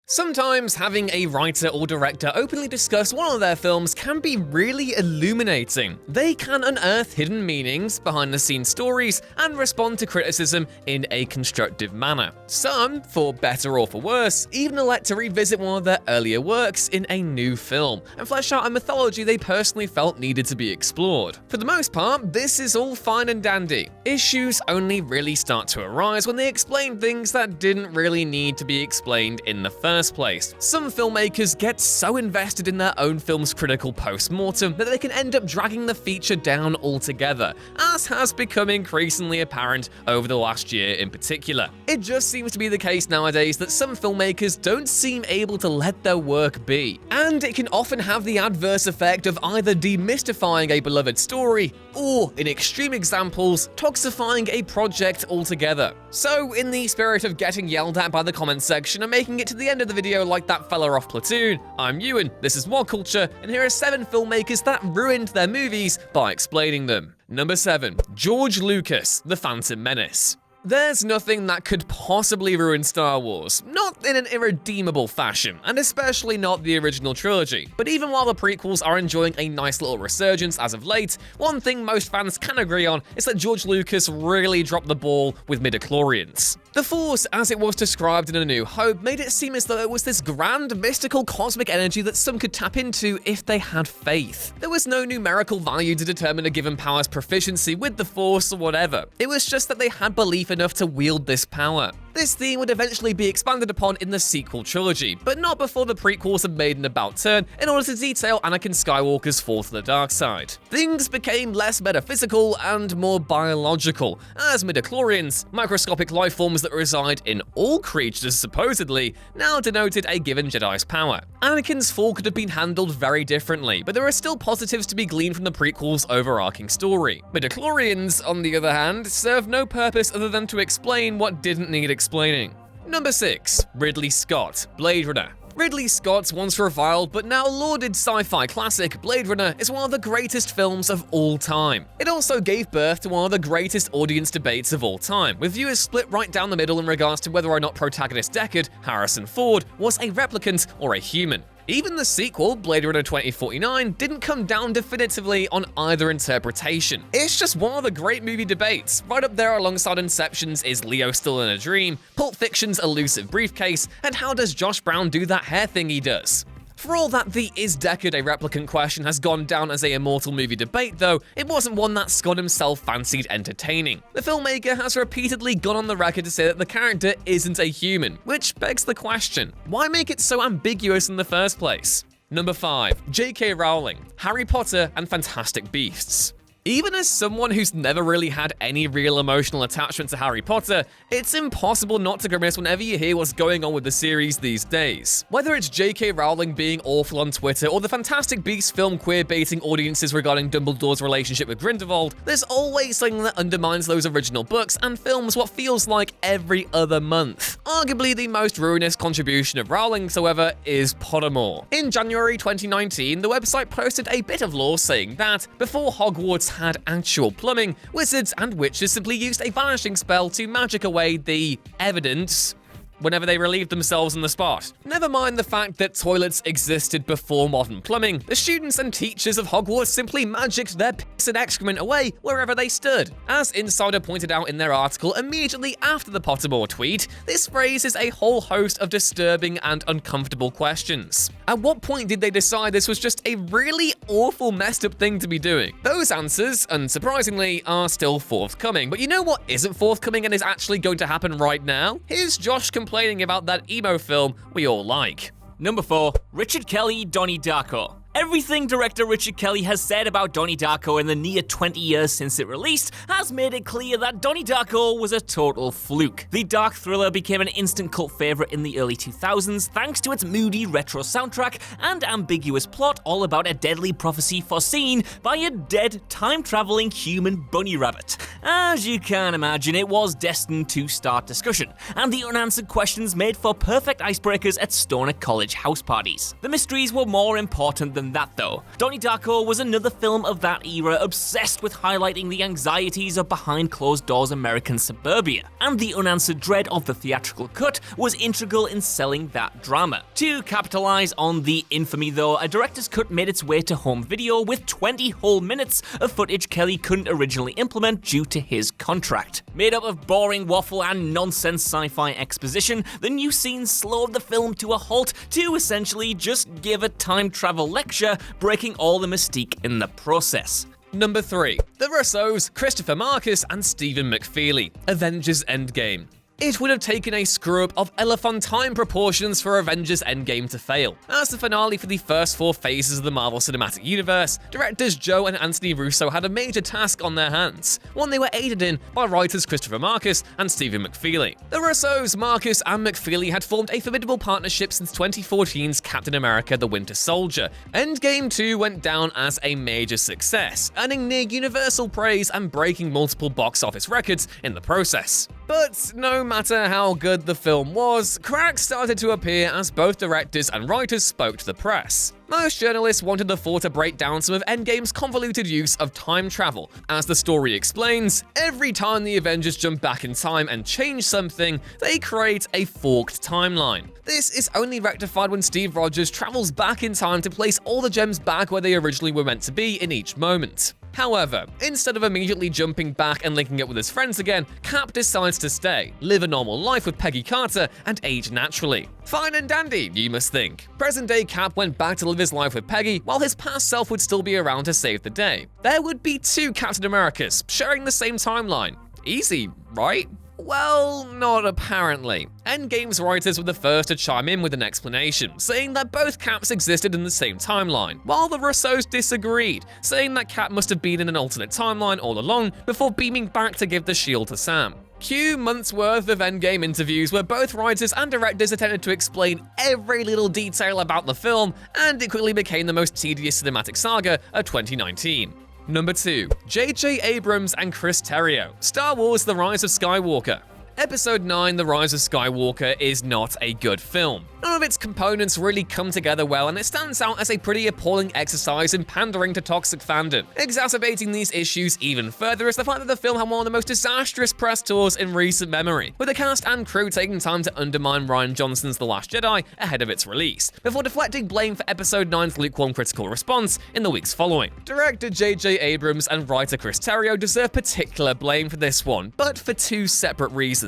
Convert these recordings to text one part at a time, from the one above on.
Sometimes having a writer or director openly discuss one of their films can be really illuminating. They can unearth hidden meanings, behind-the-scenes stories, and respond to criticism in a constructive manner. Some, for better or for worse, even elect to revisit one of their earlier works in a new film, and flesh out a mythology they personally felt needed to be explored. For the most part, this is all fine and dandy. Issues only really start to arise when they explain things that didn't really need to be explained in the first place. Some filmmakers get so invested in their own film's critical post-mortem that they can end up dragging the feature down altogether, as has become increasingly apparent over the last year in particular. It just seems to be the case nowadays that some filmmakers don't seem able to let their work be, and it can often have the adverse effect of either demystifying a beloved story, or, in extreme examples, toxifying a project altogether. So, in the spirit of getting yelled at by the comments section and making it to the end of the video like that fella off Platoon, I'm Ewan, this is What Culture, and here are 7 filmmakers that ruined their movies by explaining them. Number 7. George Lucas, The Phantom Menace. There's nothing that could possibly ruin Star Wars, not in an irredeemable fashion, and especially not the original trilogy. But even while the prequels are enjoying a nice little resurgence as of late, one thing most fans can agree on is that George Lucas really dropped the ball with midichlorians. The Force, as it was described in A New Hope, made it seem as though it was this grand, mystical, cosmic energy that some could tap into if they had faith. There was no numerical value to determine a given power's proficiency with the Force or whatever. It was just that they had belief enough to wield this power. This theme would eventually be expanded upon in the sequel trilogy, but not before the prequels had made an about-turn in order to detail Anakin Skywalker's fall to the dark side. Things became less metaphysical and more biological, as midichlorians, microscopic life forms that reside in all creatures supposedly, now denoted a given Jedi's power. Anakin's fall could have been handled very differently, but there are still positives to be gleaned from the prequel's overarching story. Midichlorians, on the other hand, serve no purpose other than to explain what didn't need explaining. Number 6. Ridley Scott, Blade Runner. Ridley Scott's once reviled but now lauded sci-fi classic Blade Runner is one of the greatest films of all time. It also gave birth to one of the greatest audience debates of all time, with viewers split right down the middle in regards to whether or not protagonist Deckard, Harrison Ford, was a replicant or a human. Even the sequel, Blade Runner 2049, didn't come down definitively on either interpretation. It's just one of the great movie debates. Right up there alongside Inception's Is Leo Still in a Dream, Pulp Fiction's Elusive Briefcase, and how does Josh Brown do that hair thing he does? For all that the is Deckard a replicant question has gone down as a immortal movie debate though, it wasn't one that Scott himself fancied entertaining. The filmmaker has repeatedly gone on the record to say that the character isn't a human, which begs the question, why make it so ambiguous in the first place? Number 5. J.K. Rowling, Harry Potter and Fantastic Beasts. Even as someone who's never really had any real emotional attachment to Harry Potter, it's impossible not to grimace whenever you hear what's going on with the series these days. Whether it's J.K. Rowling being awful on Twitter or the Fantastic Beasts film queer-baiting audiences regarding Dumbledore's relationship with Grindelwald, there's always something that undermines those original books and films what feels like every other month. Arguably the most ruinous contribution of Rowling's, however, is Pottermore. In January 2019, the website posted a bit of lore saying that, before Hogwarts had actual plumbing, wizards and witches simply used a vanishing spell to magic away the evidence whenever they relieved themselves on the spot. Never mind the fact that toilets existed before modern plumbing, the students and teachers of Hogwarts simply magicked their piss and excrement away wherever they stood. As Insider pointed out in their article immediately after the Pottermore tweet, this raises a whole host of disturbing and uncomfortable questions. At what point did they decide this was just a really awful messed up thing to be doing? Those answers, unsurprisingly, are still forthcoming, but you know what isn't forthcoming and is actually going to happen right now? Here's Josh complaining about that emo film we all like. Number 4. Richard Kelly, Donnie Darko. Everything director Richard Kelly has said about Donnie Darko in the near 20 years since it released has made it clear that Donnie Darko was a total fluke. The dark thriller became an instant cult favorite in the early 2000s thanks to its moody retro soundtrack and ambiguous plot all about a deadly prophecy foreseen by a dead, time-traveling human bunny rabbit. As you can imagine, it was destined to start discussion, and the unanswered questions made for perfect icebreakers at stoner college house parties. The mysteries were more important than than that though. Donnie Darko was another film of that era obsessed with highlighting the anxieties of behind closed doors American suburbia, and the unanswered dread of the theatrical cut was integral in selling that drama. To capitalize on the infamy though, a director's cut made its way to home video with 20 whole minutes of footage Kelly couldn't originally implement due to his contract. Made up of boring waffle and nonsense sci-fi exposition, the new scenes slowed the film to a halt to essentially just give a time travel lecture, breaking all the mystique in the process. Number 3. The Russos, Christopher Marcus and Stephen McFeely, Avengers Endgame. It would have taken a screw-up of elephantine proportions for Avengers Endgame to fail. As the finale for the first 4 phases of the Marvel Cinematic Universe, directors Joe and Anthony Russo had a major task on their hands, one they were aided in by writers Christopher Marcus and Stephen McFeely. The Russos, Marcus and McFeely had formed a formidable partnership since 2014's Captain America: The Winter Soldier. Endgame 2 went down as a major success, earning near universal praise and breaking multiple box office records in the process. But no matter how good the film was, cracks started to appear as both directors and writers spoke to the press. Most journalists wanted the 4 to break down some of Endgame's convoluted use of time travel. As the story explains, every time the Avengers jump back in time and change something, they create a forked timeline. This is only rectified when Steve Rogers travels back in time to place all the gems back where they originally were meant to be in each moment. However, instead of immediately jumping back and linking up with his friends again, Cap decides to stay, live a normal life with Peggy Carter, and age naturally. Fine and dandy, you must think. Present-day Cap went back to live his life with Peggy, while his past self would still be around to save the day. There would be 2 Captain Americas, sharing the same timeline. Easy, right? Well, not apparently. Endgame's writers were the first to chime in with an explanation, saying that both Caps existed in the same timeline, while the Russos disagreed, saying that Cap must have been in an alternate timeline all along before beaming back to give the shield to Sam. Cue months worth of Endgame interviews where both writers and directors attempted to explain every little detail about the film, and it quickly became the most tedious cinematic saga of 2019. Number 2. J.J. Abrams and Chris Terrio, Star Wars: The Rise of Skywalker. Episode 9, The Rise of Skywalker, is not a good film. None of its components really come together well, and it stands out as a pretty appalling exercise in pandering to toxic fandom. Exacerbating these issues even further is the fact that the film had one of the most disastrous press tours in recent memory, with the cast and crew taking time to undermine Rian Johnson's The Last Jedi ahead of its release, before deflecting blame for Episode 9's lukewarm critical response in the weeks following. Director J.J. Abrams and writer Chris Terrio deserve particular blame for this one, but for 2 separate reasons.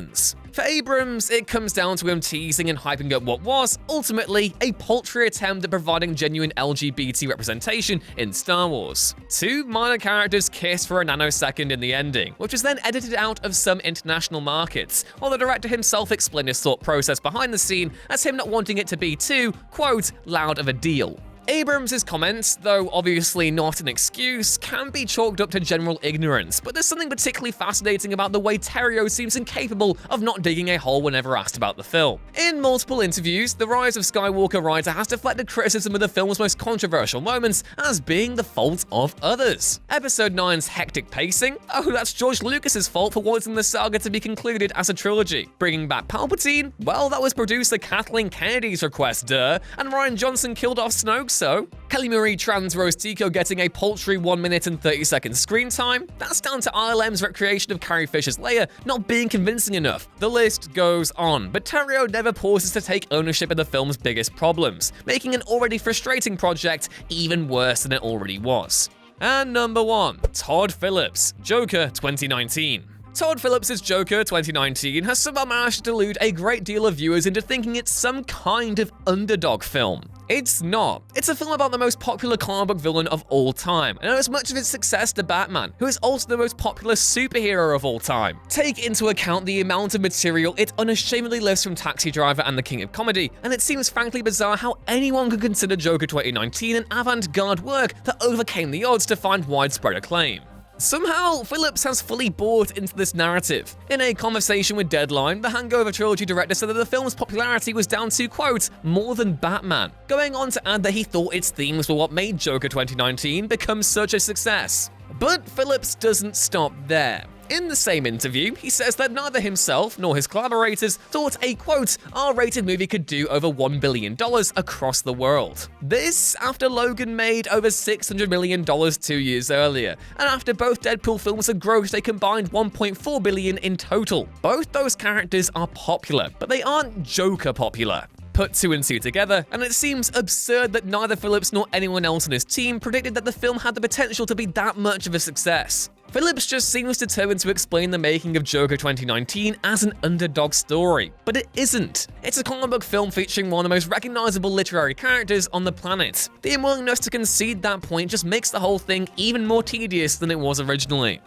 For Abrams, it comes down to him teasing and hyping up what was, ultimately, a paltry attempt at providing genuine LGBT representation in Star Wars. 2 minor characters kiss for a nanosecond in the ending, which was then edited out of some international markets, while the director himself explained his thought process behind the scene as him not wanting it to be too, quote, loud of a deal. Abrams' comments, though obviously not an excuse, can be chalked up to general ignorance, but there's something particularly fascinating about the way Terrio seems incapable of not digging a hole whenever asked about the film. In multiple interviews, the Rise of Skywalker writer has deflected criticism of the film's most controversial moments as being the fault of others. Episode 9's hectic pacing? Oh, that's George Lucas's fault for wanting the saga to be concluded as a trilogy. Bringing back Palpatine? Well, that was producer Kathleen Kennedy's request, duh, and Rian Johnson killed off Snoke, so Kelly Marie Tran's Rose Tico getting a paltry 1 minute and 30 seconds screen time? That's down to ILM's recreation of Carrie Fisher's Leia not being convincing enough. The list goes on, but Terrio never pauses to take ownership of the film's biggest problems, making an already frustrating project even worse than it already was. And number 1, Todd Phillips, Joker 2019. Todd Phillips' Joker 2019 has somehow managed to delude a great deal of viewers into thinking it's some kind of underdog film. It's not. It's a film about the most popular comic book villain of all time, and owes much of its success to Batman, who is also the most popular superhero of all time. Take into account the amount of material it unashamedly lifts from Taxi Driver and The King of Comedy, and it seems frankly bizarre how anyone could consider Joker 2019 an avant-garde work that overcame the odds to find widespread acclaim. Somehow, Phillips has fully bought into this narrative. In a conversation with Deadline, the Hangover trilogy director said that the film's popularity was down to, quote, more than Batman, going on to add that he thought its themes were what made Joker 2019 become such a success. But Phillips doesn't stop there. In the same interview, he says that neither himself nor his collaborators thought a, quote, R-rated movie could do over $1 billion across the world. This after Logan made over $600 million 2 years earlier, and after both Deadpool films had grossed a combined $1.4 billion in total. Both those characters are popular, but they aren't Joker popular. Put 2 and 2 together, and it seems absurd that neither Phillips nor anyone else on his team predicted that the film had the potential to be that much of a success. Phillips just seems determined to explain the making of Joker 2019 as an underdog story, but it isn't. It's a comic book film featuring one of the most recognizable literary characters on the planet. The unwillingness to concede that point just makes the whole thing even more tedious than it was originally.